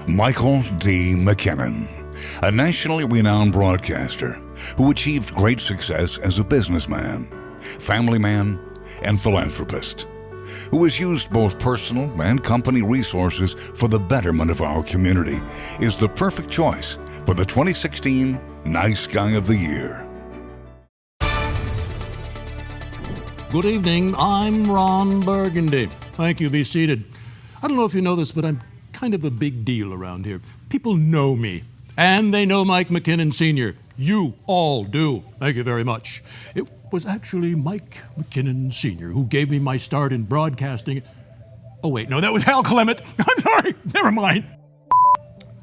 Michael D. McKinnon, a nationally renowned broadcaster who achieved great success as a businessman, family man, and philanthropist, who has used both personal and company resources for the betterment of our community, is the perfect choice for the 2016 Nice Guy of the Year. Good evening, I'm Ron Burgundy. Thank you, be seated. I don't know if you know this, but I'm kind of a big deal around here. People know me, and they know Mike McKinnon Sr. You all do. Thank you very much. It was actually Mike McKinnon Sr. who gave me my start in broadcasting. Oh wait, no, that was Hal Clement. I'm sorry, never mind.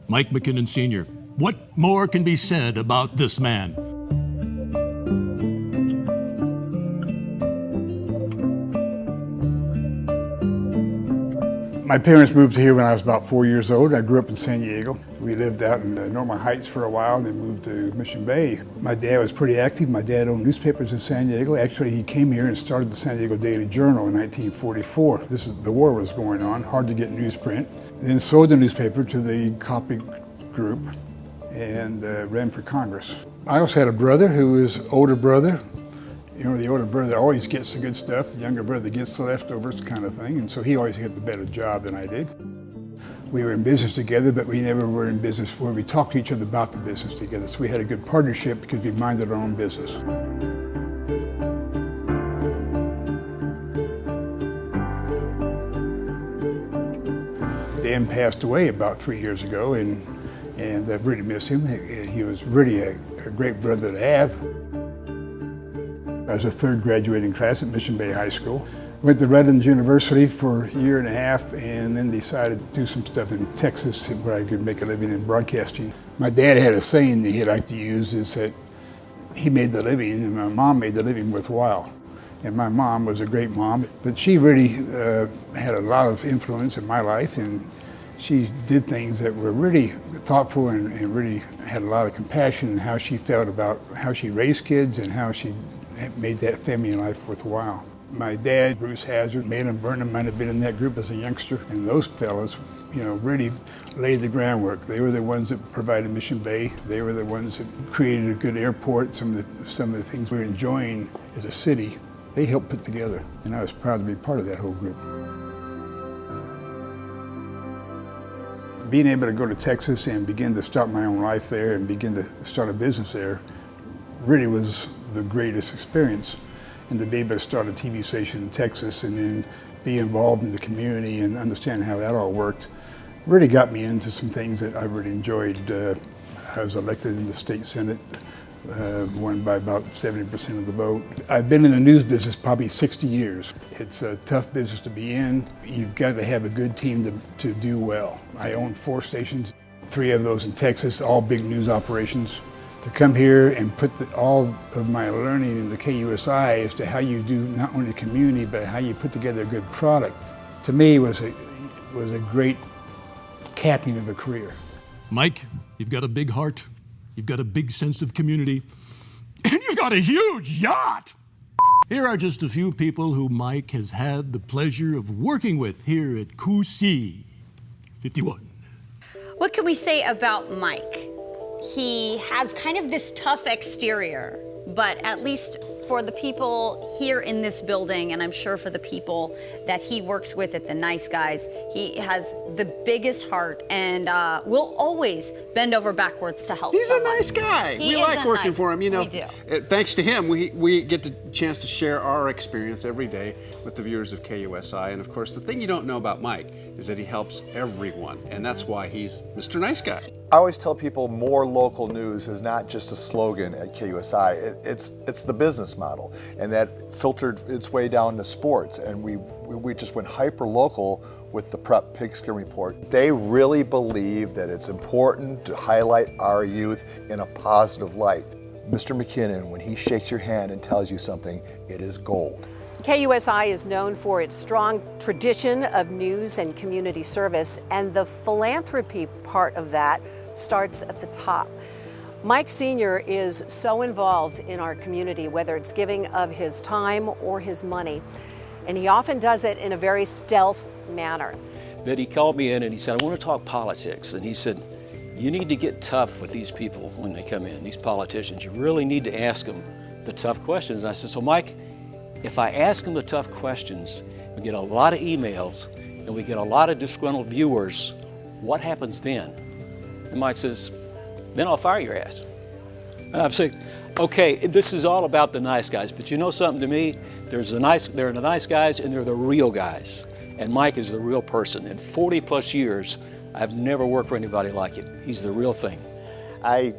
Mike McKinnon Sr. What more can be said about this man? My parents moved here when I was about 4 years old. I grew up in San Diego. We lived out in Norma Heights for a while and then moved to Mission Bay. My dad was pretty active. My dad owned newspapers in San Diego. Actually, he came here and started the San Diego Daily Journal in 1944. The war was going on, hard to get newsprint. Then sold the newspaper to the copy group and ran for Congress. I also had a brother who was older brother. You know, the older brother always gets the good stuff, the younger brother gets the leftovers kind of thing, and so he always had the better job than I did. We were in business together, but we never were in business where we talked to each other about the business together, so we had a good partnership because we minded our own business. Dan passed away about 3 years ago, and I really miss him. He was really a great brother to have. I was a third graduating class at Mission Bay High School. Went to Redlands University for a year and a half and then decided to do some stuff in Texas where I could make a living in broadcasting. My dad had a saying that he liked to use, is that he made the living and my mom made the living worthwhile. And my mom was a great mom, but she really had a lot of influence in my life, and she did things that were really thoughtful and really had a lot of compassion in how she felt about how she raised kids and how she made that family life worthwhile. My dad, Bruce Hazard, Malin Burnham might have been in that group as a youngster, and those fellas, you know, really laid the groundwork. They were the ones that provided Mission Bay. They were the ones that created a good airport. Some of the things we're enjoying as a city, they helped put together, and I was proud to be part of that whole group. Being able to go to Texas and begin to start my own life there and begin to start a business there really was the greatest experience. And to be able to start a TV station in Texas and then be involved in the community and understand how that all worked really got me into some things that I really enjoyed. I was elected in the state senate, won by about 70% of the vote. I've been in the news business probably 60 years. It's a tough business to be in. You've got to have a good team to do well. I own 4 stations, 3 of those in Texas, all big news operations. To come here and put all of my learning in the KUSI as to how you do not only the community, but how you put together a good product, to me was a great capping of a career. Mike, you've got a big heart, you've got a big sense of community, and you've got a huge yacht! Here are just a few people who Mike has had the pleasure of working with here at QC 51. What can we say about Mike? He has kind of this tough exterior, but at least for the people here in this building, and I'm sure for the people that he works with at the Nice Guys, he has the biggest heart and will always bend over backwards to help someone. He's a nice guy. We like working for him. You know, we do. Thanks to him, we get the chance to share our experience every day with the viewers of KUSI. And of course, the thing you don't know about Mike is that he helps everyone, and that's why he's Mr. Nice Guy. I always tell people more local news is not just a slogan at KUSI. It's the business model, and that filtered its way down to sports. And we just went hyper local with the Prep Pigskin Report. They really believe that it's important to highlight our youth in a positive light. Mr. McKinnon, when he shakes your hand and tells you something, it is gold. KUSI is known for its strong tradition of news and community service, and the philanthropy part of that starts at the top. Mike Sr. is so involved in our community, whether it's giving of his time or his money, and he often does it in a very stealth manner. that he called me in and he said, I want to talk politics. And he said, you need to get tough with these people when they come in, these politicians. You really need to ask them the tough questions. And I said, so Mike, if I ask them the tough questions, we get a lot of emails and we get a lot of disgruntled viewers, what happens then? And Mike says, then I'll fire your ass. And I'm saying, okay, this is all about the nice guys, but you know something to me? There are the nice guys and there are the real guys. And Mike is the real person. In 40 plus years, I've never worked for anybody like him. He's the real thing. I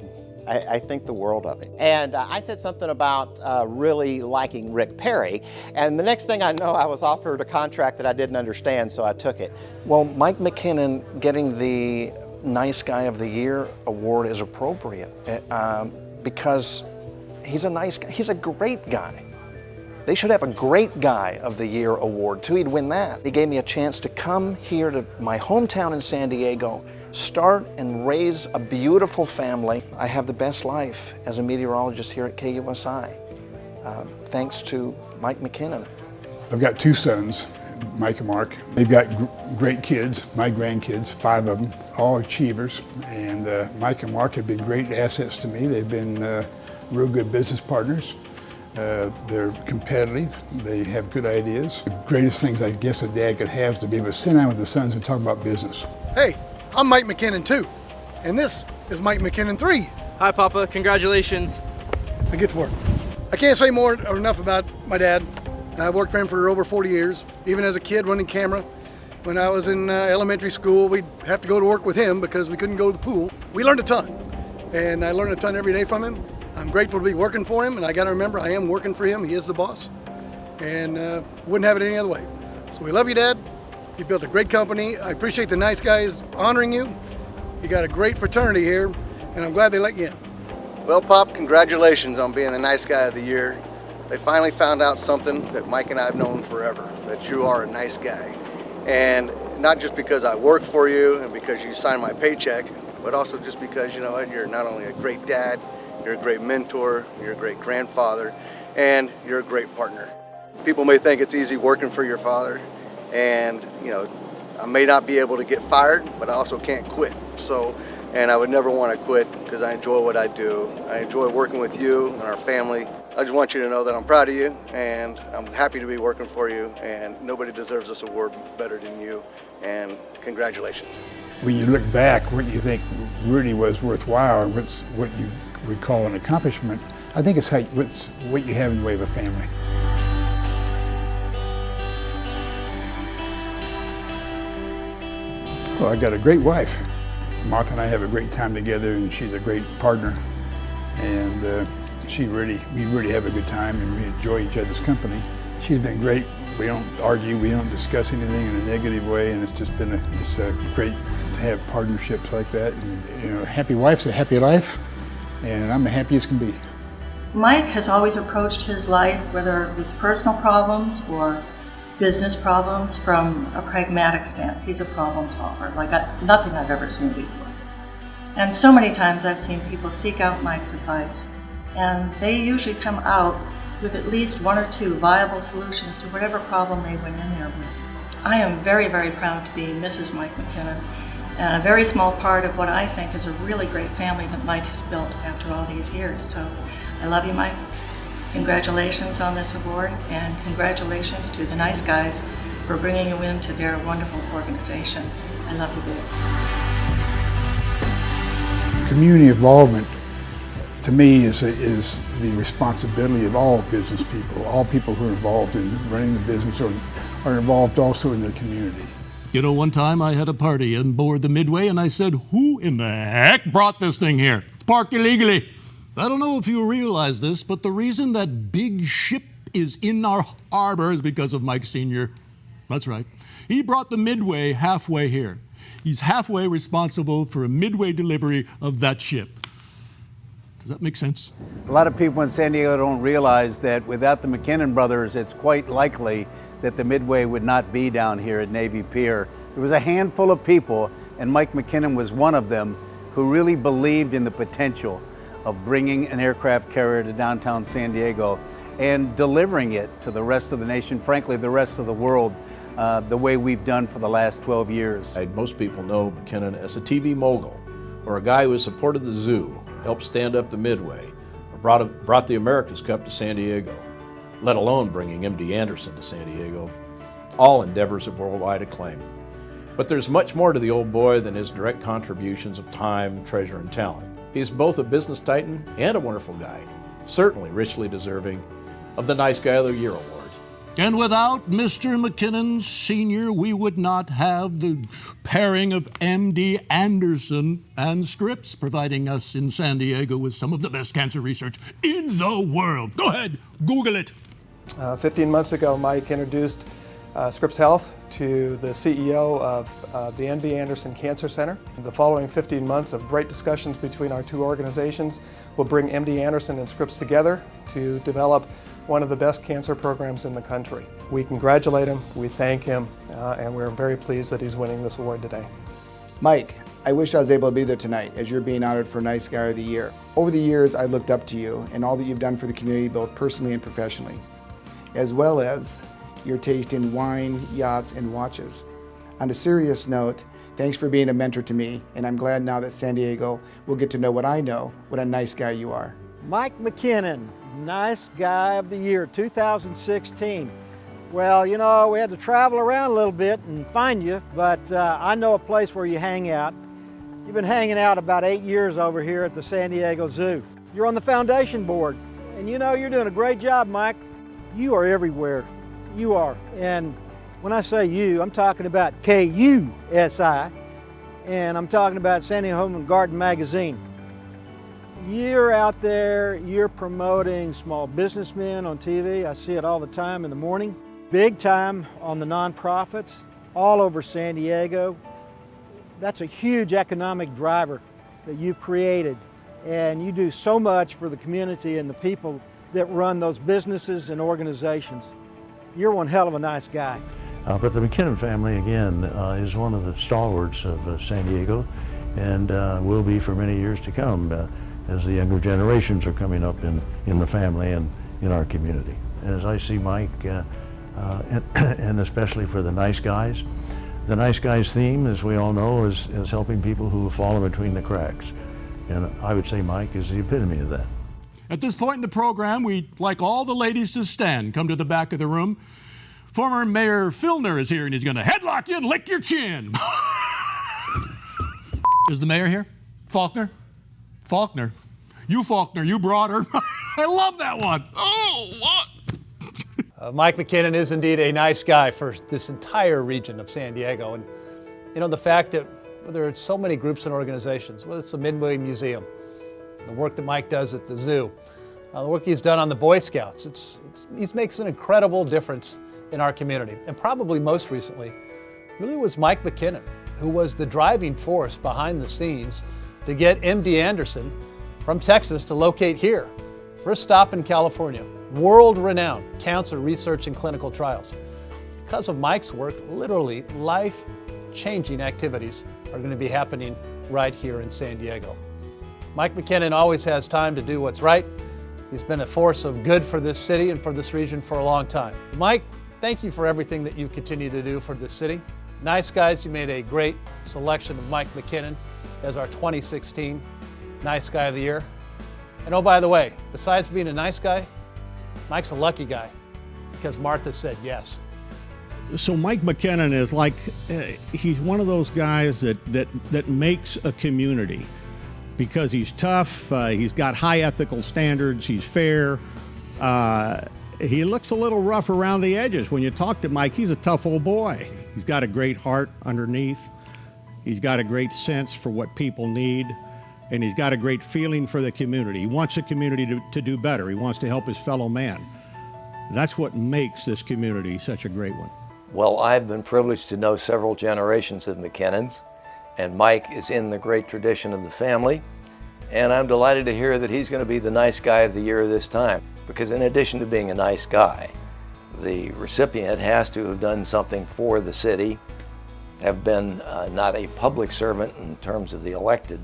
think the world of it. And I said something about really liking Rick Perry, and the next thing I know, I was offered a contract that I didn't understand, so I took it. Well, Mike McKinnon getting the Nice Guy of the Year award is appropriate because he's a nice guy. He's a great guy. They should have a Great Guy of the Year award too. He'd win that. He gave me a chance to come here to my hometown in San Diego, start and raise a beautiful family. I have the best life as a meteorologist here at KUSI, thanks to Mike McKinnon. I've got two sons, Mike and Mark. They've got great kids, my grandkids, 5 of them, all achievers. And Mike and Mark have been great assets to me. They've been real good business partners. They're competitive, they have good ideas. The greatest things I guess a dad could have is to be able to sit down with the sons and talk about business. Hey, I'm Mike McKinnon 2, and this is Mike McKinnon 3. Hi Papa, congratulations. I get to work. I can't say more or enough about my dad. I worked for him for over 40 years, even as a kid running camera. When I was in elementary school, we'd have to go to work with him because we couldn't go to the pool. We learned a ton, and I learned a ton every day from him. I'm grateful to be working for him, and I got to remember I am working for him. He is the boss, and wouldn't have it any other way. So we love you, Dad. You built a great company. I appreciate the nice guys honoring you. You got a great fraternity here, and I'm glad they let you in. Well, Pop, congratulations on being the Nice Guy of the Year. They finally found out something that Mike and I have known forever, that you are a nice guy. And not just because I work for you and because you sign my paycheck, but also just because, you know what, you're not only a great dad, you're a great mentor, you're a great grandfather, and you're a great partner. People may think it's easy working for your father, and you know, I may not be able to get fired, but I also can't quit. So, and I would never want to quit because I enjoy what I do. I enjoy working with you and our family. I just want you to know that I'm proud of you, and I'm happy to be working for you, and nobody deserves this award better than you, and congratulations. When you look back, what you think really was worthwhile, and what you would call an accomplishment, I think it's what you have in the way of a family. Well, I got a great wife. Martha and I have a great time together, and she's a great partner. And we really have a good time, and we enjoy each other's company. She's been great. We don't argue, we don't discuss anything in a negative way, and it's just been great to have partnerships like that. And you know, a happy wife's a happy life, and I'm the happiest can be. Mike has always approached his life, whether it's personal problems or business problems, from a pragmatic stance. He's a problem solver, like nothing I've ever seen before. And so many times I've seen people seek out Mike's advice, and they usually come out with at least 1 or 2 viable solutions to whatever problem they went in there with. I am very, very proud to be Mrs. Mike McKinnon, and a very small part of what I think is a really great family that Mike has built after all these years. So I love you, Mike. Congratulations on this award, and congratulations to the nice guys for bringing you into their wonderful organization. I love you, babe. Community involvement, to me, is the responsibility of all business people. All people who are involved in running the business are involved also in their community. You know, one time I had a party on board the Midway, and I said, who in the heck brought this thing here? It's parked illegally. I don't know if you realize this, but the reason that big ship is in our harbor is because of Mike Sr. That's right. He brought the Midway halfway here. He's halfway responsible for a Midway delivery of that ship. Does that make sense? A lot of people in San Diego don't realize that without the McKinnon brothers, it's quite likely that the Midway would not be down here at Navy Pier. There was a handful of people, and Mike McKinnon was one of them, who really believed in the potential of bringing an aircraft carrier to downtown San Diego and delivering it to the rest of the nation, frankly, the rest of the world. the way we've done for the last 12 years. Most people know McKinnon as a TV mogul, or a guy who supported the zoo, helped stand up the Midway, or brought the America's Cup to San Diego, let alone bringing MD Anderson to San Diego, all endeavors of worldwide acclaim. But there's much more to the old boy than his direct contributions of time, treasure, and talent. He's both a business titan and a wonderful guy, certainly richly deserving of the Nice Guy of the Year award. And without Mr. McKinnon Sr., we would not have the pairing of MD Anderson and Scripps providing us in San Diego with some of the best cancer research in the world. Go ahead, Google it. 15 months ago, Mike introduced Scripps Health to the CEO of the MD Anderson Cancer Center. The following 15 months of great discussions between our two organizations will bring MD Anderson and Scripps together to develop one of the best cancer programs in the country. We congratulate him, we thank him, and we're very pleased that he's winning this award today. Mike, I wish I was able to be there tonight as you're being honored for Nice Guy of the Year. Over the years, I've looked up to you and all that you've done for the community, both personally and professionally, as well as your taste in wine, yachts, and watches. On a serious note, thanks for being a mentor to me, and I'm glad now that San Diego will get to know what I know, what a nice guy you are. Mike McKinnon, Nice Guy of the Year 2016. Well, you know, we had to travel around a little bit and find you, but I know a place where you hang out. You've been hanging out about 8 years over here at the San Diego Zoo. You're on the foundation board, and you know you're doing a great job, Mike. You are everywhere. You are. And when I say you, I'm talking about KUSI, and I'm talking about San Diego Home and Garden Magazine. You're out there, you're promoting small businessmen on TV. I see it all the time in the morning. Big time on the nonprofits all over San Diego. That's a huge economic driver that you've created. And you do so much for the community and the people that run those businesses and organizations. You're one hell of a nice guy. But the McKinnon family, again, is one of the stalwarts of San Diego and will be for many years to come as the younger generations are coming up in the family and in our community. As I see Mike, and especially for the Nice Guys theme, as we all know, is helping people who have fallen between the cracks. And I would say Mike is the epitome of that. At this point in the program, we'd like all the ladies to stand. Come to the back of the room. Former Mayor Filner is here, and he's going to headlock you and lick your chin. Is the mayor here? Faulkner? Faulkner. You, Faulkner, you brought her. I love that one. Oh, what? Mike McKinnon is indeed a nice guy for this entire region of San Diego. And, you know, the fact that there are so many groups and organizations, whether it's the Midway Museum, the work that Mike does at the zoo, the work he's done on the Boy Scouts, he makes an incredible difference in our community. And probably most recently, really was Mike McKinnon, who was the driving force behind the scenes to get MD Anderson from Texas to locate here for a stop in California. World-renowned cancer research and clinical trials. Because of Mike's work, literally life-changing activities are going to be happening right here in San Diego. Mike McKinnon always has time to do what's right. He's been a force of good for this city and for this region for a long time. Mike, thank you for everything that you continue to do for this city. Nice Guys, you made a great selection of Mike McKinnon as our 2016 Nice Guy of the Year. And oh, by the way, besides being a nice guy, Mike's a lucky guy because Martha said yes. So Mike McKinnon is like, he's one of those guys that makes a community because he's tough, he's got high ethical standards, he's fair. He looks a little rough around the edges. When you talk to Mike, he's a tough old boy. He's got a great heart underneath. He's got a great sense for what people need. And he's got a great feeling for the community. He wants the community to do better. He wants to help his fellow man. That's what makes this community such a great one. Well, I've been privileged to know several generations of McKinnons, and Mike is in the great tradition of the family. And I'm delighted to hear that he's going to be the Nice Guy of the Year this time, because in addition to being a nice guy, the recipient has to have done something for the city, have been not a public servant in terms of the elected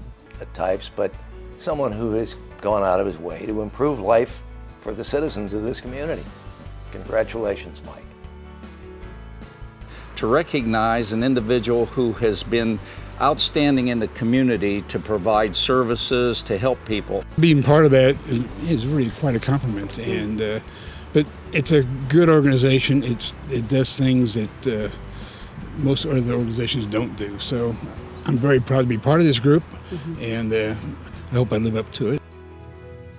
types, but someone who has gone out of his way to improve life for the citizens of this community. Congratulations, Mike. to recognize an individual who has been outstanding in the community to provide services, to help people. Being part of that is really quite a compliment, and but it's a good organization. It does things that most other organizations don't do. So I'm very proud to be part of this group, and I hope I live up to it.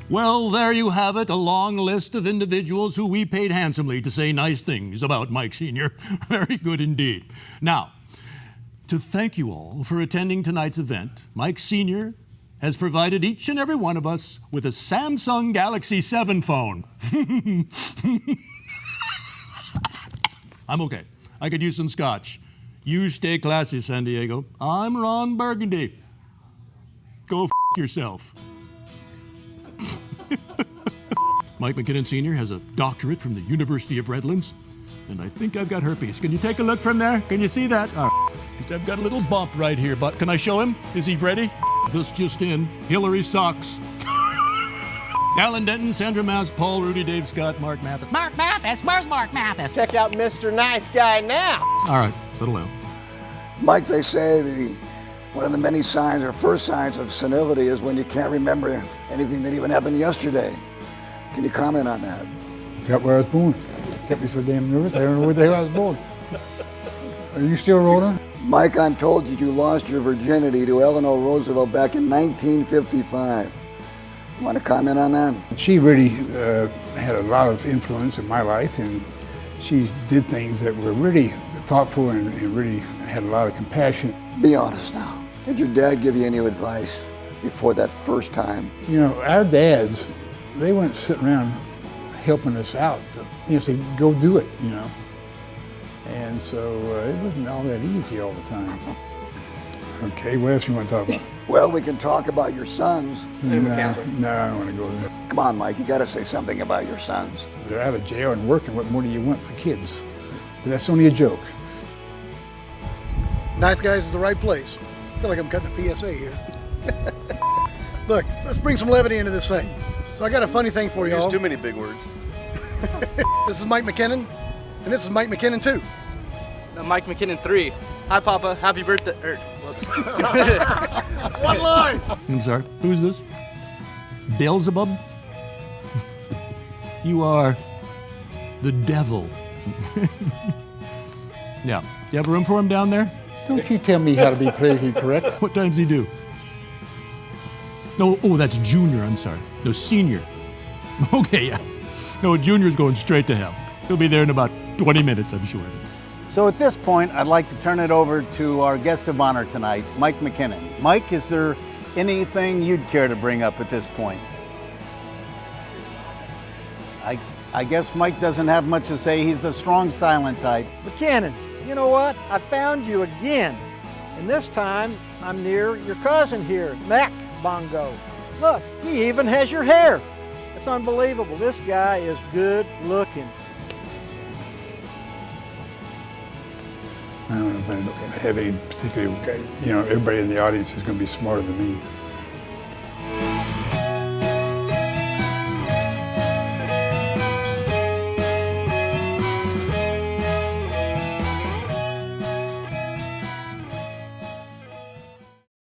Well, there you have it, a long list of individuals who we paid handsomely to say nice things about Mike Sr. Very good indeed. Now, to thank you all for attending tonight's event, Mike Sr. has provided each and every one of us with a Samsung Galaxy 7 phone. I'm okay. I could use some scotch. You stay classy, San Diego. I'm Ron Burgundy. Go f*** yourself. Mike McKinnon Sr. has a doctorate from the University of Redlands, and I think I've got herpes. Can you take a look from there? Can you see that? I've got a little bump right here, but can I show him? Is he ready? This just in, Hillary sucks. Alan Denton, Sandra Mass, Paul, Rudy, Dave Scott, Mark Mathis. Mark Mathis, where's Mark Mathis? Check out Mr. Nice Guy now. All right, settle down. Mike, they say one of the many signs or first signs of senility is when you can't remember anything that even happened yesterday. Can you comment on that? Forgot where I was born. Kept me so damn nervous, I don't know where the hell I was born. Are you still rolling? Mike, I'm told that you lost your virginity to Eleanor Roosevelt back in 1955. You want to comment on that? She really had a lot of influence in my life, and she did things that were really thoughtful and really had a lot of compassion. Be honest now. Did your dad give you any advice before that first time? You know, our dads, they weren't sitting around helping us out. Say, go do it, you know. And so it wasn't all that easy all the time. Okay, what else you want to talk about? Well, we can talk about your sons. No, I don't want to go there. Come on, Mike, you got to say something about your sons. They're out of jail and working. What more do you want for kids? But that's only a joke. Nice Guys is the right place. I feel like I'm cutting a PSA here. Look, let's bring some levity into this thing. So I got a funny thing for y'all. Use too many big words. This is Mike McKinnon, and this is Mike McKinnon 2. Mike McKinnon 3. Hi, Papa. Happy birthday. Whoops. One line. I'm sorry. Who's this? Beelzebub? You are the devil. Yeah. You have room for him down there? Don't you tell me how to be politically correct. What time's he due? No, oh, that's Junior. I'm sorry. No, Senior. Okay, yeah. No, Junior's going straight to hell. He'll be there in about 20 minutes, I'm sure. So at this point, I'd like to turn it over to our guest of honor tonight, Mike McKinnon. Mike, is there anything you'd care to bring up at this point? I guess Mike doesn't have much to say. He's the strong, silent type. McKinnon, you know what? I found you again. And this time, I'm near your cousin here, Mac Bongo. Look, he even has your hair. It's unbelievable. This guy is good looking. I don't know if I have any particular, everybody in the audience is going to be smarter than me.